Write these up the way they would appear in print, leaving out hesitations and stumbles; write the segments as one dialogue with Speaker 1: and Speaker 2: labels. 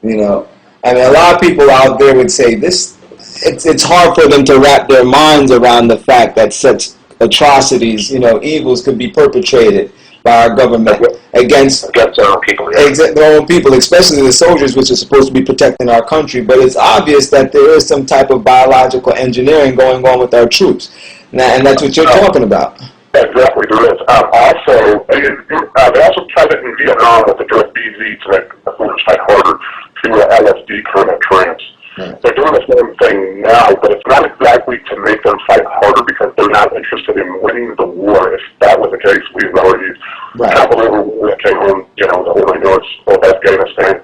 Speaker 1: You know, I mean, a lot of people out there would say this. It's hard for them to wrap their minds around the fact that such atrocities, you know, evils could be perpetrated by our government against
Speaker 2: their own people. Yeah.
Speaker 1: Their own people, especially the soldiers, which are supposed to be protecting our country. But it's obvious that there is some type of biological engineering going on with our troops, and that's what you're talking about.
Speaker 2: Exactly, there is. Also, they also tried it in Vietnam with the drug BZ to make the soldiers fight harder through LSD current trance. They're doing the same thing now, but it's not exactly to make them fight harder because they're not interested in winning the war. If that was the case, we've already tackled over war that came home, you know, the only north of Afghanistan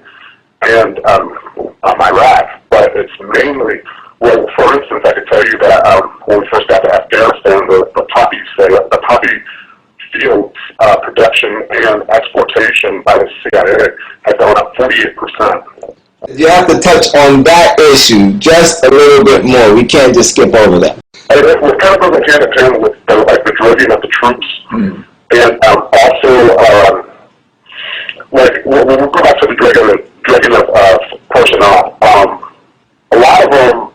Speaker 2: and Iraq. But it's mainly, well, for instance, I could tell you that when we first got to Afghanistan, the poppy fields production and exportation by the CIA had gone up 48%.
Speaker 1: You have to touch on that issue just a little bit more. We can't just skip over that.
Speaker 2: It kind of goes hand in hand with the drugging of the troops, and also like when we go back to the drugging of personnel. A lot of them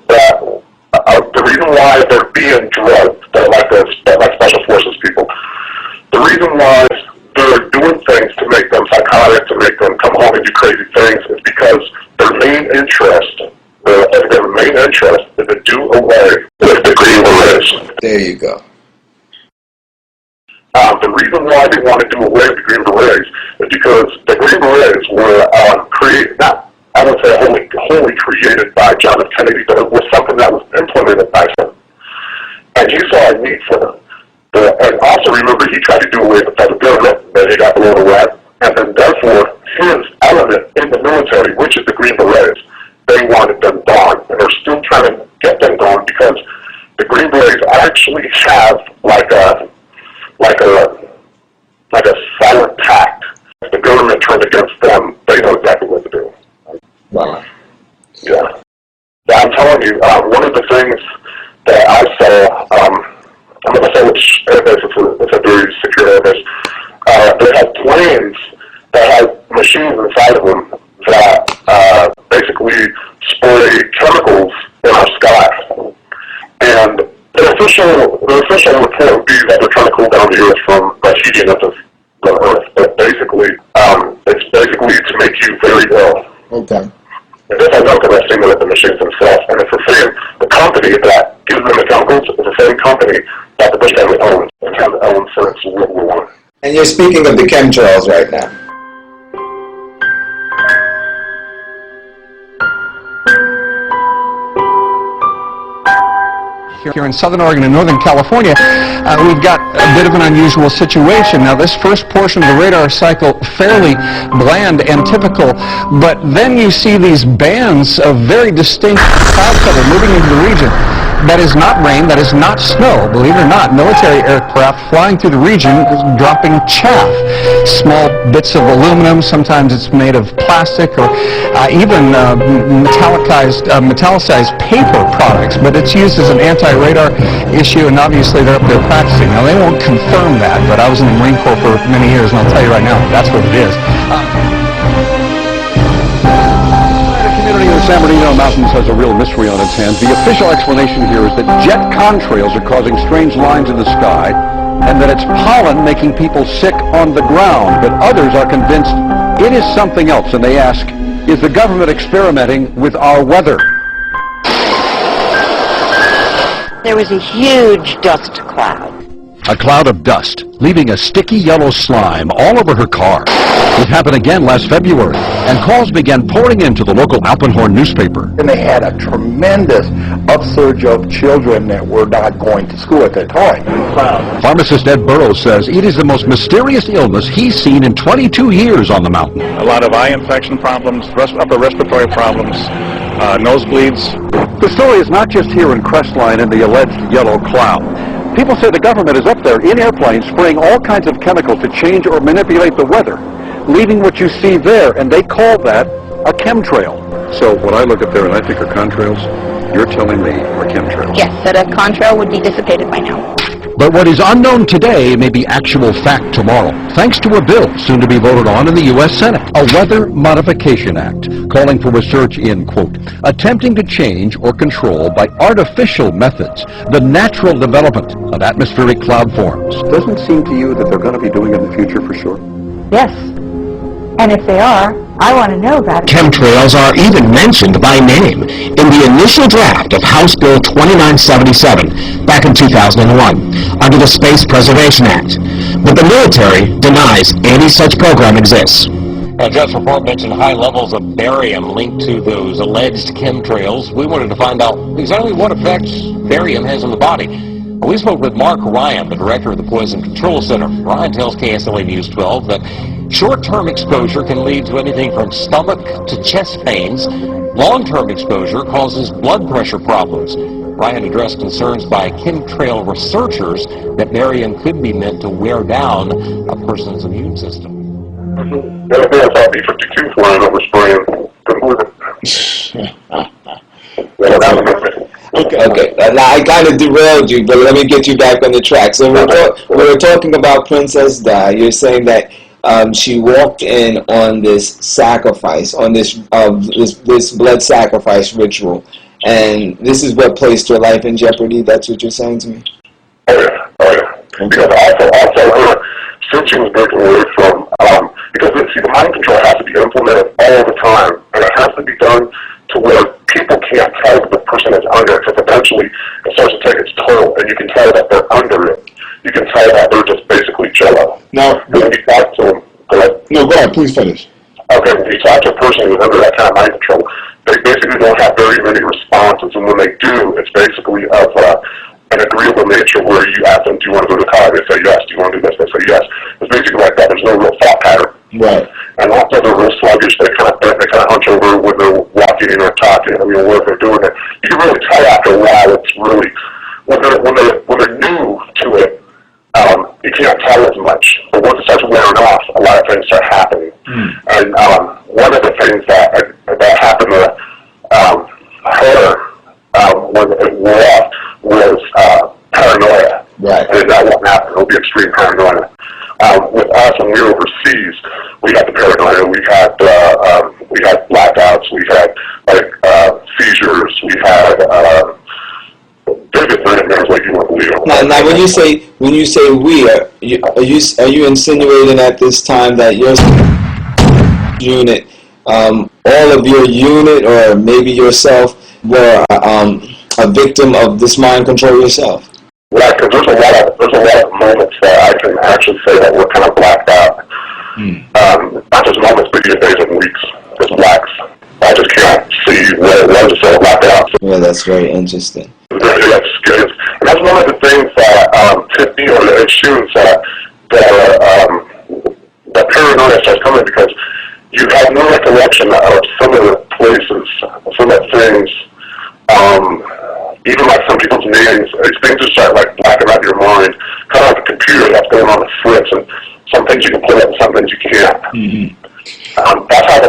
Speaker 2: the reason why they're being drugged, they're like special forces people. The reason why they're doing things to make them psychotic, to make them come home and do crazy things, is because their main interest is to do away with the Green Berets.
Speaker 1: There you go.
Speaker 2: The reason why they want to do away with the Green Berets is because the Green Berets were created, not, I would say wholly created by John F. Kennedy, but it was something that was implemented by him. And he saw a need for them. And also remember, he tried to do away with the federal government, then he got blown away. And then therefore, his element in the military, which is the Green Berets, they wanted them gone. And they're still trying to get them gone because the Green Berets actually have like a silent pact. If the government turned against them, they know exactly what to do.
Speaker 1: Wow.
Speaker 2: Yeah. I'm telling you, one of the things that I saw, I'm going to say which airbase, it's a very secure airbase, they had planes that had machines inside of them that basically spray chemicals in our sky. And the official report would be that they're trying to cool down the Earth from the heating of the Earth. But basically, it's basically to make you very ill.
Speaker 1: Okay.
Speaker 2: And this I know because I've seen them at the machines themselves. And it's the same, the company that gives them the chemicals is the same company that the Bush family owns and has owned since World War I.
Speaker 1: And you're speaking of the chemtrails right now.
Speaker 3: Here in Southern Oregon and Northern California, we've got a bit of an unusual situation. Now, this first portion of the radar cycle, fairly bland and typical, but then you see these bands of very distinct cloud cover moving into the region. That is not rain, that is not snow, believe it or not. Military aircraft flying through the region, dropping chaff. Small bits of aluminum, sometimes it's made of plastic or even metallicized paper products, but it's used as an anti-radar issue, and obviously they're up there practicing. Now, they won't confirm that, but I was in the Marine Corps for many years, and I'll tell you right now, that's what it is.
Speaker 4: The community in the San Bernardino Mountains has a real mystery on its hands. The official explanation here is that jet contrails are causing strange lines in the sky, and that it's pollen making people sick on the ground. But others are convinced it is something else, and they ask, is the government experimenting with our weather?
Speaker 5: There was a huge dust cloud.
Speaker 4: A cloud of dust, leaving a sticky yellow slime all over her car. It happened again last February, and calls began pouring into the local Alpenhorn newspaper.
Speaker 6: And they had a tremendous upsurge of children that were not going to school at that time.
Speaker 4: Pharmacist Ed Burrows says it is the most mysterious illness he's seen in 22 years on the mountain.
Speaker 7: A lot of eye infection problems, upper respiratory problems, nosebleeds.
Speaker 4: The story is not just here in Crestline and the alleged yellow cloud. People say the government is up there in airplanes spraying all kinds of chemicals to change or manipulate the weather, leaving what you see there, and they call that a chemtrail. So when I look up there and I think are contrails, you're telling me are chemtrails?
Speaker 5: Yes, that a contrail would be dissipated by now.
Speaker 4: But what is unknown today may be actual fact tomorrow, thanks to a bill soon to be voted on in the U.S. Senate, a Weather Modification Act, calling for research in, quote, attempting to change or control by artificial methods the natural development of atmospheric cloud forms.
Speaker 6: Doesn't it seem to you that they're going to be doing it in the future for sure?
Speaker 8: Yes. And if they are, I want to know about it.
Speaker 9: Chemtrails are even mentioned by name in the initial draft of House Bill 2977 back in 2001 under the Space Preservation Act. But the military denies any such program exists.
Speaker 10: Jeff's report mentioned high levels of barium linked to those alleged chemtrails. We wanted to find out exactly what effects barium has on the body. We spoke with Mark Ryan, the director of the Poison Control Center. Ryan tells KSLA News 12 that short-term exposure can lead to anything from stomach to chest pains. Long-term exposure causes blood pressure problems. Ryan addressed concerns by chemtrail researchers that barium could be meant to wear down a person's immune system.
Speaker 2: There's about B-52 flying over spraying.
Speaker 1: Okay. Now I kind of derailed you, but let me get you back on the track. So we're talking about Princess Di. You're saying that she walked in on this sacrifice, on this blood sacrifice ritual, and this is what placed her life in jeopardy. That's what you're saying to me?
Speaker 2: Oh yeah. Okay. Because also since she was breaking away from, because see, the mind control has to be implemented all the time, and it has to be done to where people can't tell that the person is under it, because eventually it starts to take its toll, and you can tell that they're under it. You can tell that they're just basically jello.
Speaker 11: Now,
Speaker 2: when you talk to them, go ahead.
Speaker 11: No, go ahead, please finish.
Speaker 2: Okay, when you talk to a person who's under that kind of mind control, they basically don't have very many responses, and when they do, it's basically of an agreeable nature where you ask them, do you want to go to college? They say yes. Do you want to do this? They say yes. It's basically like that. There's no real thought pattern.
Speaker 11: Right.
Speaker 2: And also they're real sluggish. They kind of hunch over when they're walking or talking. I mean, what they're doing. You can really tell after a while. It's really when they're new to it. You can't tell as much. But once it starts wearing off, a lot of things start happening. And one of the things that happened to her when it wore off was paranoia.
Speaker 1: Right.
Speaker 2: And that won't happen. It'll be extreme paranoia. With us, when we were overseas, we had the paranoia. We had blackouts. We had seizures. We had vivid nightmares like you won't believe.
Speaker 1: Now, when you say we, are you insinuating at this time that your unit, all of your unit, or maybe yourself, were a victim of this mind control yourself?
Speaker 2: Right, because there's a lot of moments that I can actually say that we're kind of blacked out. Not just moments, but even days and weeks. Just blacks. I just can't see what it was, so blacked out.
Speaker 1: Well, that's very interesting.
Speaker 2: And that's one of the things that Tiffany or Shun said, that paranoia starts coming because you have no recollection of some of the places, some of the things, even like some people's names, things just start like blacking out your mind, kind of like a computer that's going on the fritz, and some things you can pull up and some things you can't. That's how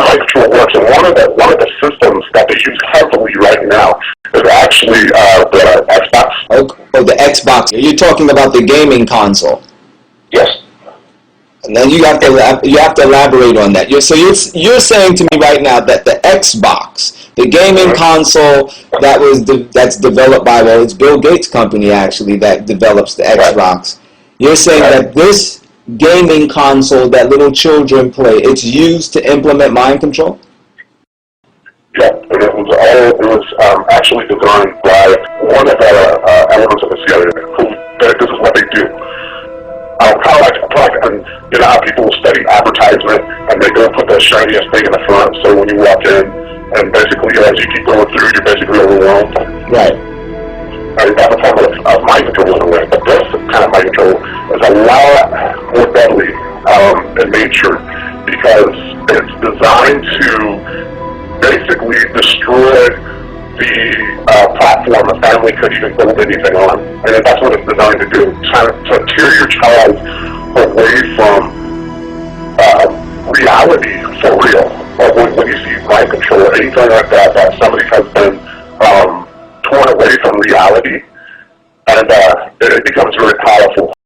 Speaker 2: mind control works. And one of the systems that they use heavily right now is actually the Xbox.
Speaker 1: Oh, the Xbox. You're talking about the gaming console.
Speaker 2: Yes.
Speaker 1: Now you have to elaborate on that. You're saying to me right now that the Xbox, the gaming console that's developed by, well, it's Bill Gates' company actually that develops the Xbox. You're saying that this gaming console that little children play, it's used to implement mind control?
Speaker 2: Yeah, and it was actually designed by one of the elements of the CIA who this is what they do. Kind of like you know how people study advertisement and they go put the shiniest thing in the front, so when you walk in and basically as you keep going through, you're basically overwhelmed.
Speaker 1: Right.
Speaker 2: And that's a form of mind control in a way, but this kind of mind control is a lot more deadly in nature because it's designed to basically destroy the platform a family could even build anything on. And that's what it's designed to do, to tear your child away from reality for real. Or when you see mind control or anything like that somebody has been torn away from reality, and it becomes very powerful